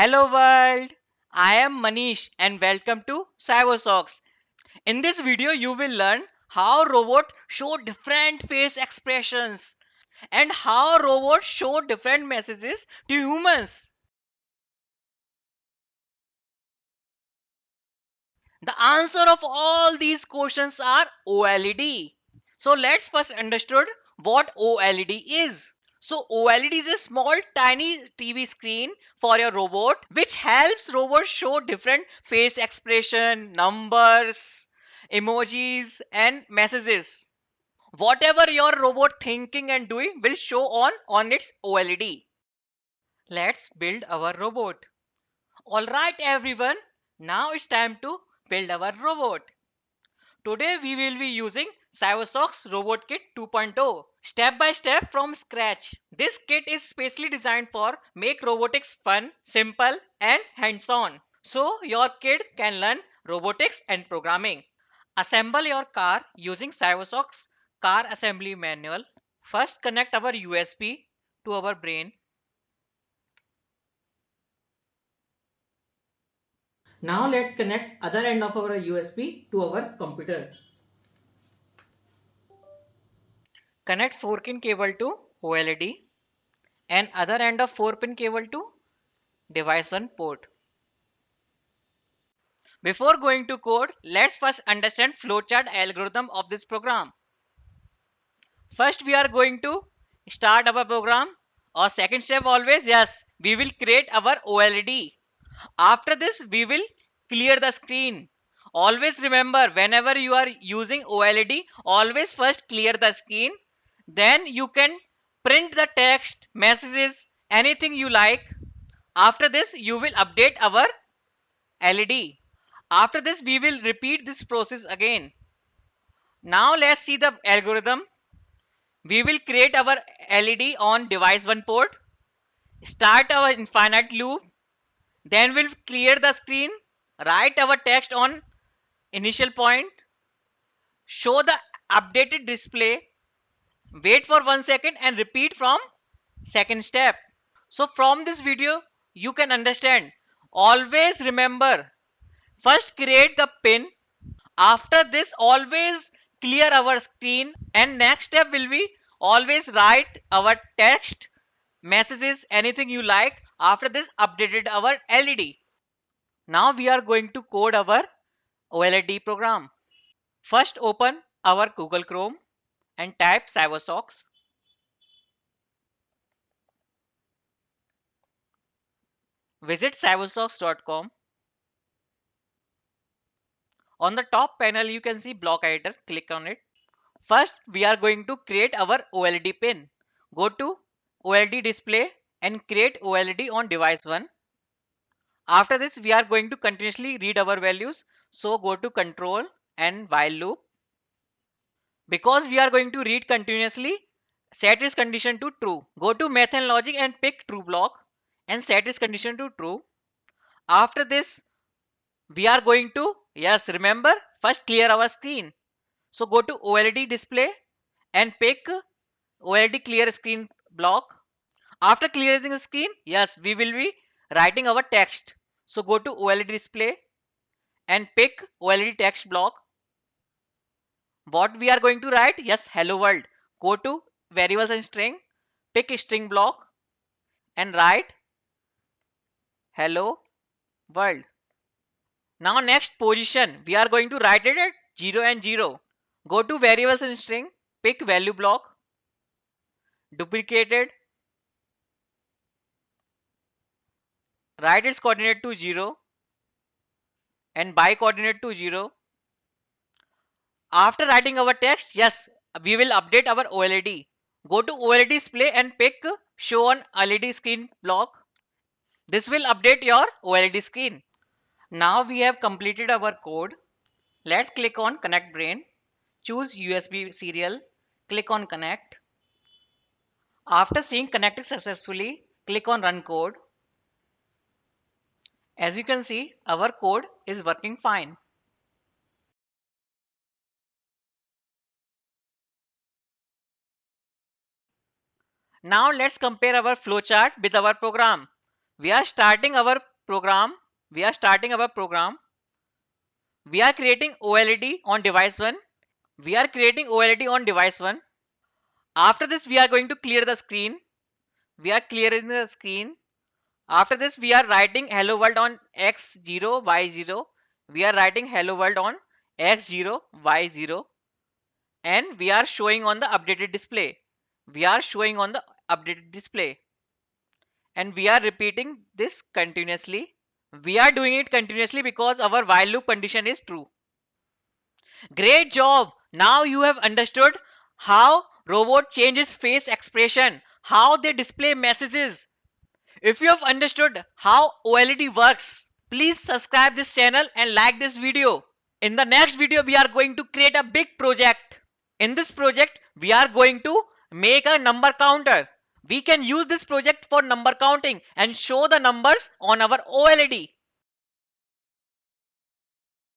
Hello world, I am Manish and welcome to Cybosocks. In this video you will learn how robots show different face expressions and how robots show different messages to humans. The answer of all these questions are OLED. So let's first understand what OLED is. So OLED is a small tiny TV screen for your robot which helps robots show different face expression, numbers, emojis and messages. Whatever your robot thinking and doing will show on its OLED. Let's build our robot. All right everyone, now it's time to build our robot. Today we will be using Cybosocks Robot Kit 2.0 step by step from scratch. This kit is specially designed for make robotics fun, simple and hands-on. So your kid can learn robotics and programming. Assemble your car using Cybosocks car assembly manual. First connect our USB to our brain. Now let's connect other end of our USB to our computer. Connect 4-pin cable to OLED and other end of 4-pin cable to device 1 port. Before going to code, let's first understand flowchart algorithm of this program. First we are going to start our program, or second step always, yes, we will create our OLED. After this we will clear the screen. Always remember, whenever you are using OLED, always first clear the screen, then you can print the text, messages, anything you like. After this you will update our LED. After this we will repeat this process again. Now let's see the algorithm. We will create our LED on device 1 port, start our infinite loop, then we'll clear the screen, write our text on initial point, show the updated display, wait for 1 second and repeat from second step. So from this video you can understand, always remember, first create the pin. After this always clear our screen and next step will be always write our text, messages, anything you like. After this updated our LED. Now we are going to code our OLED program. First open our Google Chrome and type Cybosocks. Visit cybosocks.com. On the top panel you can see block editor, click on it. First we are going to create our OLED pin. Go to OLED display and create OLED on device 1. After this we are going to continuously read our values. So go to control and while loop. Because we are going to read continuously, set its condition to true. Go to math and logic and pick true block and set its condition to true. After this we are going to, yes, remember, first clear our screen. So go to OLED display and pick OLED clear screen block. After clearing the screen, yes, we will be writing our text. So go to OLED display and pick OLED text block. What we are going to write? Yes, hello world. Go to variables and string, pick string block and write hello world. Now next position, we are going to write it at 0 and 0. Go to variables and string, pick value block, duplicated, write its coordinate to 0 and by coordinate to 0. After writing our text, yes, we will update our OLED. Go to OLED display and pick show on LED screen block. This will update your OLED screen. Now we have completed our code. Let's click on connect brain. Choose USB serial. Click on connect. After seeing connected successfully, click on run code. As you can see, our code is working fine. Now let's compare our flowchart with our program. We are starting our program. We are starting our program. We are creating OLED on device 1. We are creating OLED on device 1. After this, we are going to clear the screen. We are clearing the screen. After this, we are writing hello world on x0, y0. We are writing hello world on x0, y0. And we are showing on the updated display. We are showing on the updated display. And we are repeating this continuously. We are doing it continuously because our while loop condition is true. Great job! Now you have understood how robot changes face expression, how they display messages. If you have understood how OLED works, please subscribe this channel and like this video. In the next video, we are going to create a big project. In this project, we are going to make a number counter. We can use this project for number counting and show the numbers on our OLED.